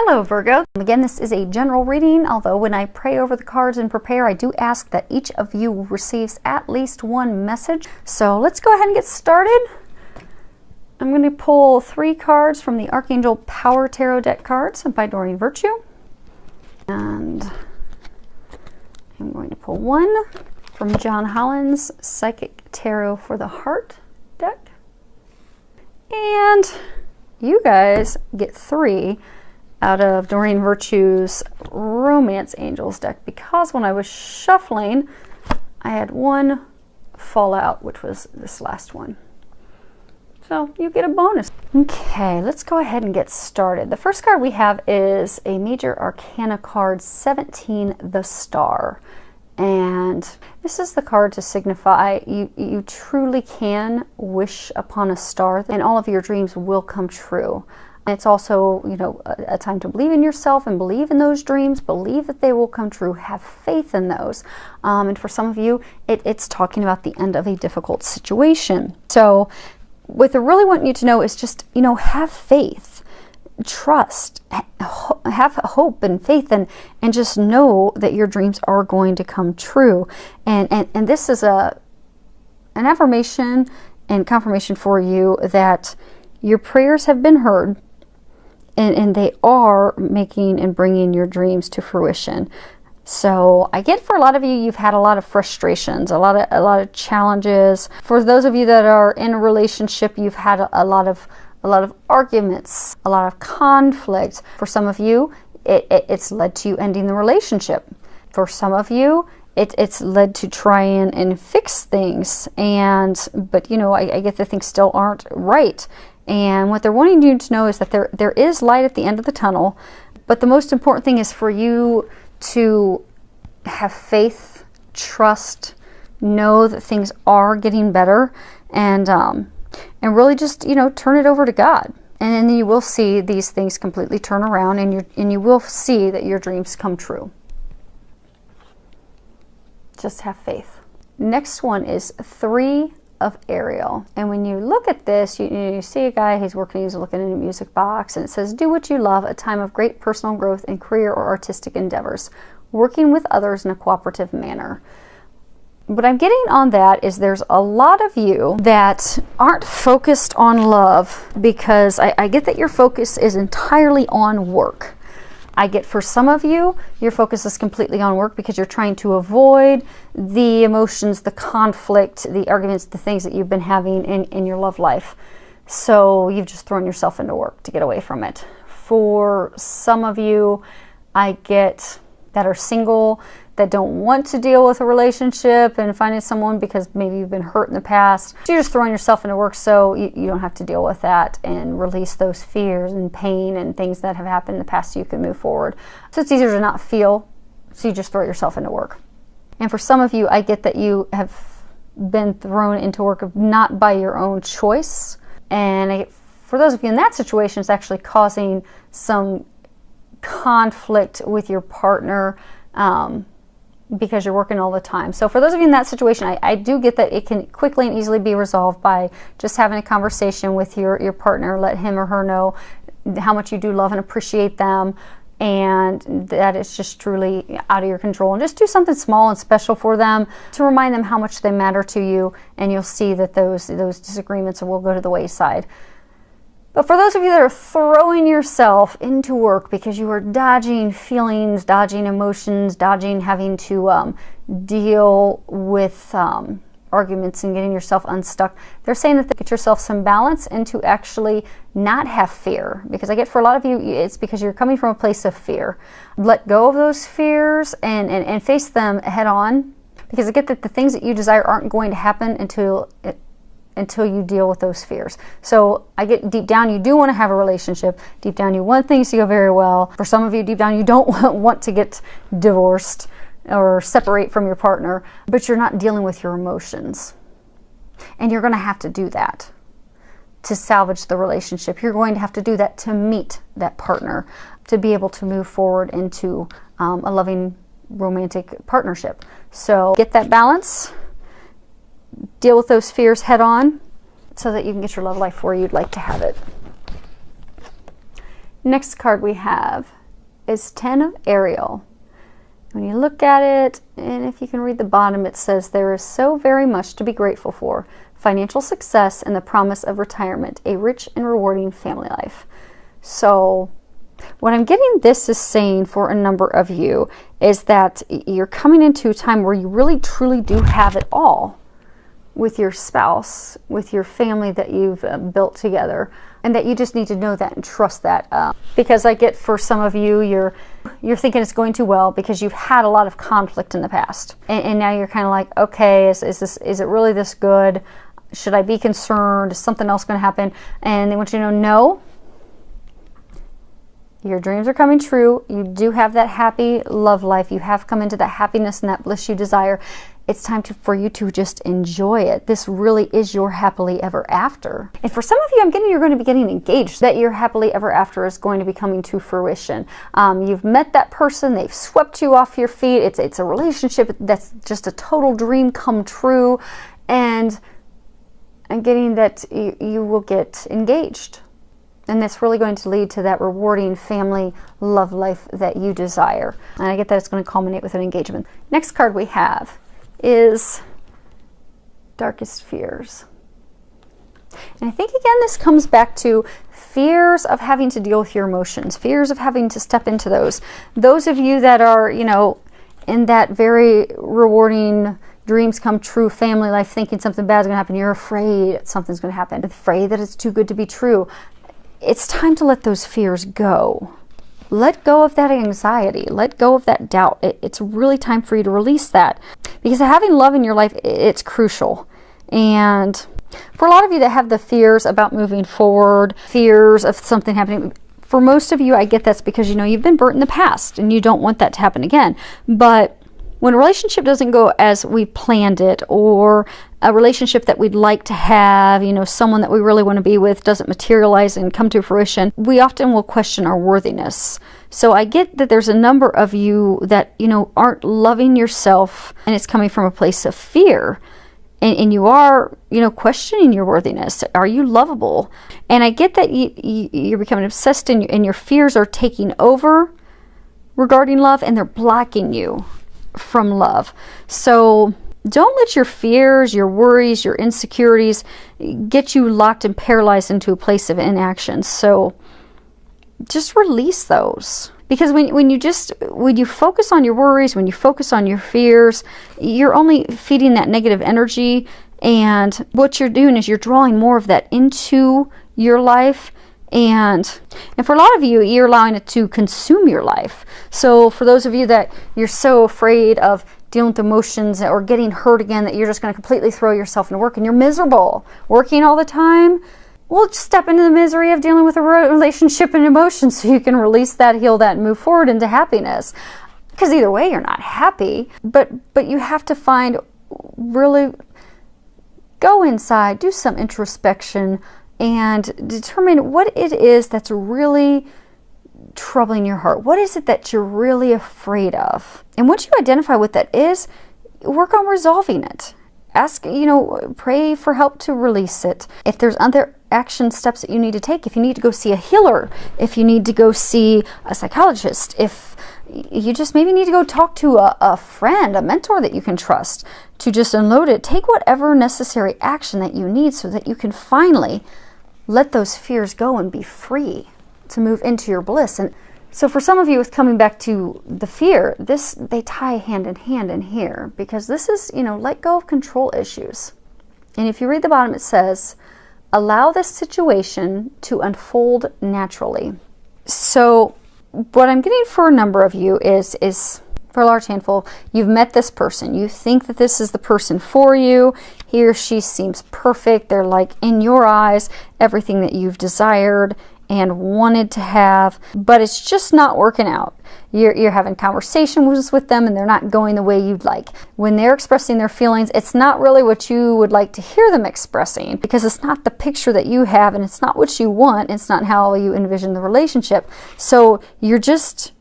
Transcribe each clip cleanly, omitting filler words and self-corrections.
Hello Virgo. Again, this is a general reading, although when I pray over the cards and prepare, I do ask that each of you receives at least one message. So let's go ahead and get started. I'm going to pull 3 cards from the Archangel Power Tarot deck cards by Doreen Virtue. And I'm going to pull 1 from John Holland's Psychic Tarot for the Heart deck. And you guys get 3 out of Doreen Virtue's Romance Angels deck, because when I was shuffling, I had 1 fall out, which was this last one. So you get a bonus. Okay, let's go ahead and get started. The first card we have is a Major Arcana card 17, the Star. And this is the card to signify you truly can wish upon a star and all of your dreams will come true. It's also, you know, a time to believe in yourself and believe in those dreams, believe that they will come true, have faith in those. And for some of you, it's talking about the end of a difficult situation. So what I really want you to know is just, you know, have faith, trust, have hope and faith, and just know that your dreams are going to come true. And this is an affirmation and confirmation for you that your prayers have been heard, and they are making and bringing your dreams to fruition. So I get for a lot of you, you've had a lot of frustrations, a lot of challenges. For those of you that are in a relationship, you've had a lot of arguments, a lot of conflict. For some of you, it's led to you ending the relationship. For some of you, it's led to try and fix things. But you know, I get that things still aren't right. And what they're wanting you to know is that there is light at the end of the tunnel. But the most important thing is for you to have faith, trust, know that things are getting better, and really just, you know, turn it over to God. And then you will see these things completely turn around, and you will see that your dreams come true. Just have faith. Next one is 3 of Ariel. And when you look at this, you see a guy, he's looking in a music box, and it says, do what you love, a time of great personal growth in career or artistic endeavors, working with others in a cooperative manner. What I'm getting on that is there's a lot of you that aren't focused on love, because I get that your focus is entirely on work. I get for some of you, your focus is completely on work because you're trying to avoid the emotions, the conflict, the arguments, the things that you've been having in your love life. So you've just thrown yourself into work to get away from it. For some of you, I get that are single, that don't want to deal with a relationship and finding someone because maybe you've been hurt in the past. So you're just throwing yourself into work so you don't have to deal with that and release those fears and pain and things that have happened in the past so you can move forward. So it's easier to not feel, so you just throw yourself into work. And for some of you, I get that you have been thrown into work not by your own choice. And for those of you in that situation, it's actually causing some conflict with your partner, because you're working all the time. So for those of you in that situation, I do get that it can quickly and easily be resolved by just having a conversation with your partner. Let him or her know how much you do love and appreciate them, and that it's just truly out of your control. And just do something small and special for them to remind them how much they matter to you, and you'll see that those disagreements will go to the wayside. But for those of you that are throwing yourself into work because you are dodging feelings, dodging emotions, dodging having to deal with arguments and getting yourself unstuck, they're saying that to get yourself some balance and to actually not have fear. Because I get for a lot of you, it's because you're coming from a place of fear. Let go of those fears and face them head on. Because I get that the things that you desire aren't going to happen until you deal with those fears. So I get deep down, you do want to have a relationship. Deep down, you want things to go very well. For some of you, deep down, you don't want to get divorced or separate from your partner, but you're not dealing with your emotions. And you're going to have to do that to salvage the relationship. You're going to have to do that to meet that partner, to be able to move forward into a loving romantic partnership. So get that balance. Deal with those fears head on so that you can get your love life where you'd like to have it. Next card we have is 10 of Ariel. When you look at it, and if you can read the bottom, it says there is so very much to be grateful for. Financial success and the promise of retirement, a rich and rewarding family life. So what I'm getting this is saying for a number of you is that you're coming into a time where you really truly do have it all with your spouse, with your family that you've built together, and that you just need to know that and trust that. Because I get for some of you, you're thinking it's going too well because you've had a lot of conflict in the past, and now you're kind of like, okay, is it really this good? Should I be concerned? Is something else going to happen? And they want you to know, no. Your dreams are coming true. You do have that happy love life. You have come into that happiness and that bliss you desire. It's time for you to just enjoy it. This really is your happily ever after. And for some of you, I'm getting you're going to be getting engaged. That your happily ever after is going to be coming to fruition. You've met that person. They've swept you off your feet. It's a relationship that's just a total dream come true. And I'm getting that you will get engaged. And that's really going to lead to that rewarding family love life that you desire. And I get that it's going to culminate with an engagement. Next card we have is Darkest Fears. And I think again this comes back to fears of having to deal with your emotions, fears of having to step into those. Those of you that are, in that very rewarding dreams come true family life, thinking something bad is going to happen, you're afraid something's going to happen, afraid that it's too good to be true. It's time to let those fears go. Let go of that anxiety. Let go of that doubt. It's really time for you to release that. Because having love in your life, it's crucial. And for a lot of you that have the fears about moving forward, fears of something happening, for most of you, I get that's because, you've been burnt in the past and you don't want that to happen again. But when a relationship doesn't go as we planned it, or a relationship that we'd like to have, someone that we really want to be with doesn't materialize and come to fruition, we often will question our worthiness. So I get that there's a number of you that, aren't loving yourself, and it's coming from a place of fear. And you are, questioning your worthiness. Are you lovable? And I get that you're becoming obsessed and your fears are taking over regarding love, and they're blocking you from love. So don't let your fears, your worries, your insecurities get you locked and paralyzed into a place of inaction. So just release those. Because when you focus on your worries, when you focus on your fears, you're only feeding that negative energy, and what you're doing is you're drawing more of that into your life. And for a lot of you, you're allowing it to consume your life. So for those of you that you're so afraid of dealing with emotions or getting hurt again that you're just going to completely throw yourself into work and you're miserable working all the time, well, just step into the misery of dealing with a relationship and emotions so you can release that, heal that, and move forward into happiness. Because either way, you're not happy, but you have to really go inside, do some introspection, and determine what it is that's really troubling your heart. What is it that you're really afraid of? And once you identify what that is, work on resolving it. Ask, pray for help to release it. If there's other action steps that you need to take, if you need to go see a healer, if you need to go see a psychologist, if you just maybe need to go talk to a friend, a mentor that you can trust to just unload it, take whatever necessary action that you need so that you can finally let those fears go and be free to move into your bliss. And so for some of you, with coming back to the fear, they tie hand in hand in here, because this is, let go of control issues. And if you read the bottom, it says, allow this situation to unfold naturally. So what I'm getting for a number of you is for a large handful, you've met this person. You think that this is the person for you. He or she seems perfect. They're like, in your eyes, everything that you've desired and wanted to have, but it's just not working out. You're having conversations with them and they're not going the way you'd like. When they're expressing their feelings, it's not really what you would like to hear them expressing, because it's not the picture that you have and it's not what you want. It's not how you envision the relationship. So you're just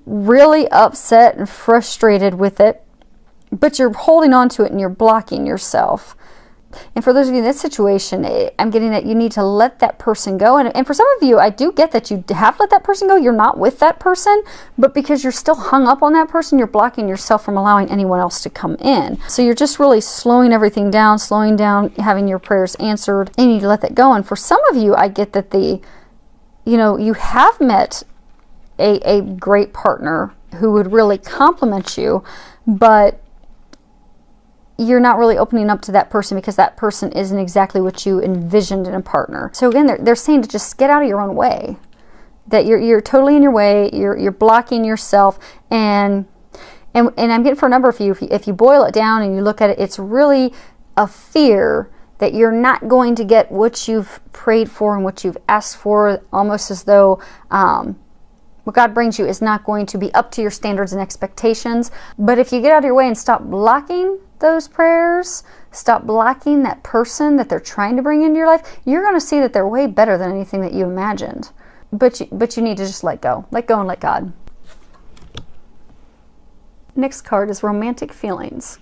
really upset and frustrated with it, but you're holding on to it and you're blocking yourself. And for those of you in this situation, I'm getting that you need to let that person go. And for some of you, I do get that you have let that person go. You're not with that person, but because you're still hung up on that person, you're blocking yourself from allowing anyone else to come in. So you're just really slowing everything down, having your prayers answered, and you need to let that go. And for some of you, I get that you have met a great partner who would really complement you, but you're not really opening up to that person because that person isn't exactly what you envisioned in a partner. So again, they're saying to just get out of your own way, that you're totally in your way, you're blocking yourself, and I'm getting for a number of you, if you boil it down and you look at it, it's really a fear that you're not going to get what you've prayed for and what you've asked for, almost as though what God brings you is not going to be up to your standards and expectations. But if you get out of your way and stop blocking those prayers, stop blocking that person that they're trying to bring into your life, you're going to see that they're way better than anything that you imagined. But you need to just let go and let God. Next card is romantic feelings.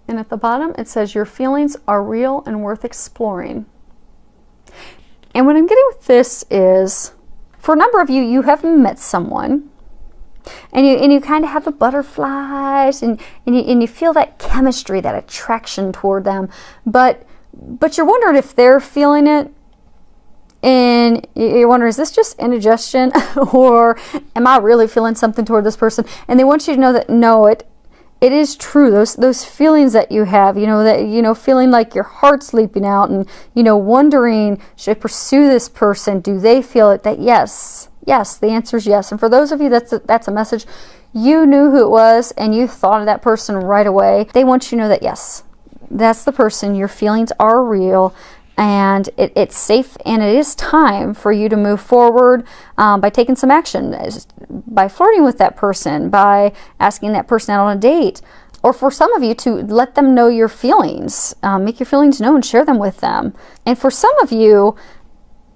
And at the bottom, it says your feelings are real and worth exploring. And what I'm getting with this is, for a number of you, you have met someone, and you kind of have the butterflies, and you feel that chemistry, that attraction toward them, but you're wondering if they're feeling it, and you're wondering, is this just indigestion, or am I really feeling something toward this person? And they want you to know that no, it is true. Those feelings that you have, feeling like your heart's leaping out, and wondering, should I pursue this person? Do they feel it? That yes, the answer is yes. And for those of you that's a message, you knew who it was and you thought of that person right away. They want you to know that yes, that's the person. Your feelings are real, and it's safe, and it is time for you to move forward by taking some action, by flirting with that person, by asking that person out on a date, or for some of you to let them know your feelings, make your feelings known, share them with them. And for some of you,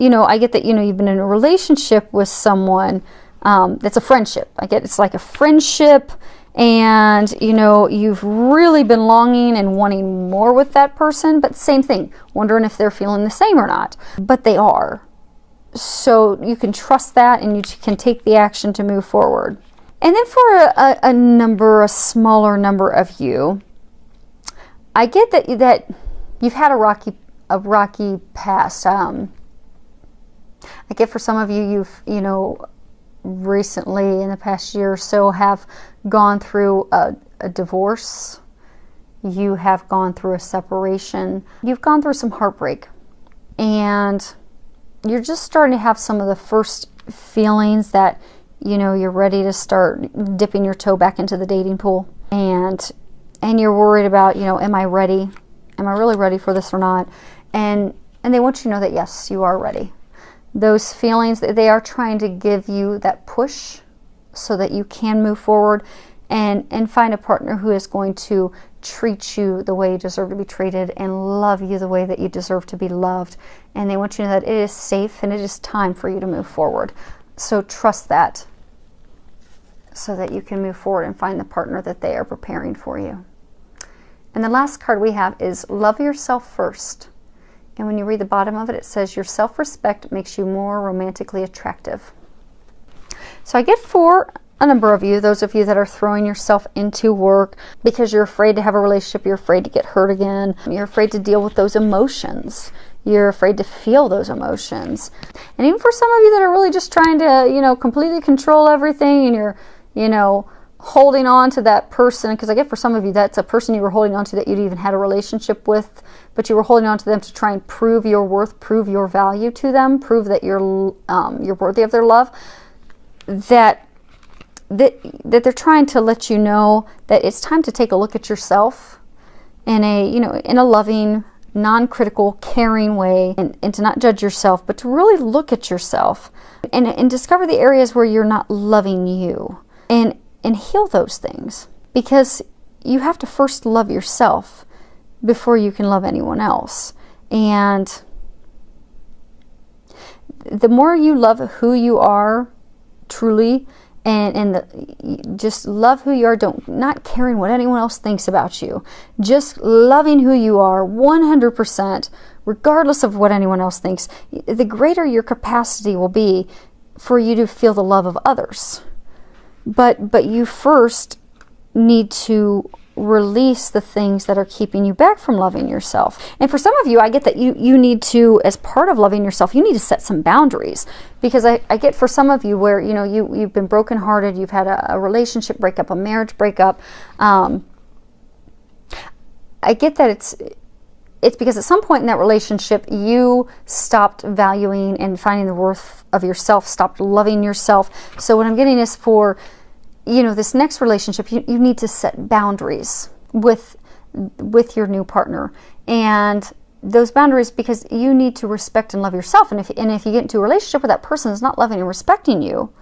I get that, you've been in a relationship with someone that's a friendship. I get it's like a friendship, and you've really been longing and wanting more with that person, but same thing, wondering if they're feeling the same or not. But they are. So you can trust that, and you can take the action to move forward. And then for a smaller number of you, I get that you've had a rocky past. I get for some of you, you've recently in the past year or so have gone through a divorce. You have gone through a separation. You've gone through some heartbreak, and you're just starting to have some of the first feelings that you're ready to start dipping your toe back into the dating pool, and you're worried about am I ready? Am I really ready for this or not? And they want you to know that yes, you are ready. Those feelings, they are trying to give you that push so that you can move forward and find a partner who is going to treat you the way you deserve to be treated and love you the way that you deserve to be loved. And they want you to know that it is safe and it is time for you to move forward. So trust that so that you can move forward and find the partner that they are preparing for you. And the last card we have is love yourself first. And when you read the bottom of it, it says your self-respect makes you more romantically attractive. So I get for a number of you, those of you that are throwing yourself into work because you're afraid to have a relationship, you're afraid to get hurt again, you're afraid to deal with those emotions, you're afraid to feel those emotions. And even for some of you that are really just trying to, completely control everything, and you're, holding on to that person, because I get for some of you that's a person you were holding on to that you'd even had a relationship with, but you were holding on to them to try and prove your worth, prove your value to them, prove that you're worthy of their love. That they're trying to let you know that it's time to take a look at yourself in a loving, non-critical, caring way, and to not judge yourself, but to really look at yourself and discover the areas where you're not loving you, and heal those things, because you have to first love yourself before you can love anyone else. And the more you love who you are truly just love who you are, not caring what anyone else thinks about you, just loving who you are 100%, regardless of what anyone else thinks, the greater your capacity will be for you to feel the love of others. But you first need to release the things that are keeping you back from loving yourself. And for some of you, I get that you need to, as part of loving yourself, you need to set some boundaries. Because I get for some of you where, you've been brokenhearted, you've had a relationship breakup, a marriage breakup. I get that it's because at some point in that relationship, you stopped valuing and finding the worth of yourself, stopped loving yourself. So what I'm getting is for, this next relationship, you need to set boundaries with your new partner. And those boundaries, because you need to respect and love yourself. And if you get into a relationship where that person is not loving and respecting you,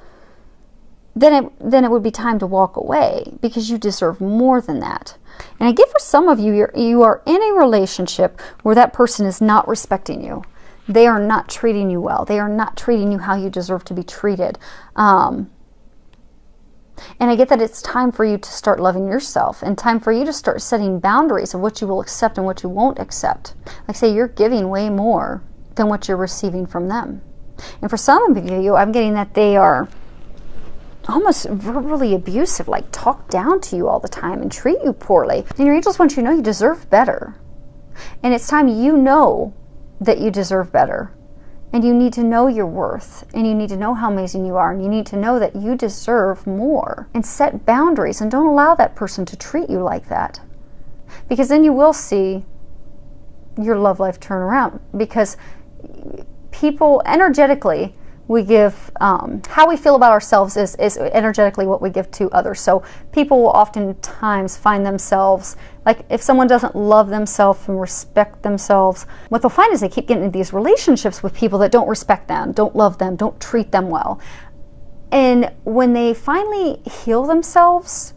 then it would be time to walk away, because you deserve more than that. And I get for some of you, you are in a relationship where that person is not respecting you. They are not treating you well. They are not treating you how you deserve to be treated. And I get that it's time for you to start loving yourself, and time for you to start setting boundaries of what you will accept and what you won't accept. Like, say, you're giving way more than what you're receiving from them. And for some of you, I'm getting that they are almost verbally abusive, like talk down to you all the time and treat you poorly. And your angels want you to know you deserve better. And it's time you know that you deserve better. And you need to know your worth, and you need to know how amazing you are, and you need to know that you deserve more. And set boundaries, and don't allow that person to treat you like that. Because then you will see your love life turn around. Because people, energetically, we give, how we feel about ourselves is energetically what we give to others. So people will oftentimes find themselves, like if someone doesn't love themselves and respect themselves, what they'll find is they keep getting into these relationships with people that don't respect them, don't love them, don't treat them well. And when they finally heal themselves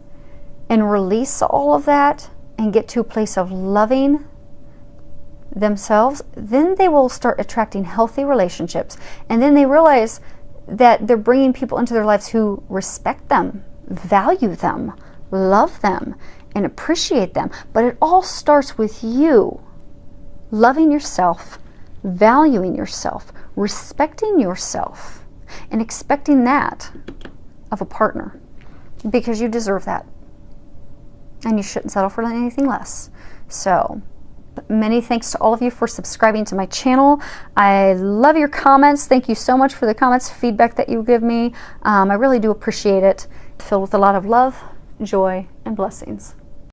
and release all of that and get to a place of loving themselves, then they will start attracting healthy relationships. And then they realize that they're bringing people into their lives who respect them, value them, love them, and appreciate them. But it all starts with you loving yourself, valuing yourself, respecting yourself, and expecting that of a partner, because you deserve that. And you shouldn't settle for anything less. So many thanks to all of you for subscribing to my channel. I love your comments. Thank you so much for the comments, feedback that you give me. I really do appreciate it. Filled with a lot of love, joy, and blessings.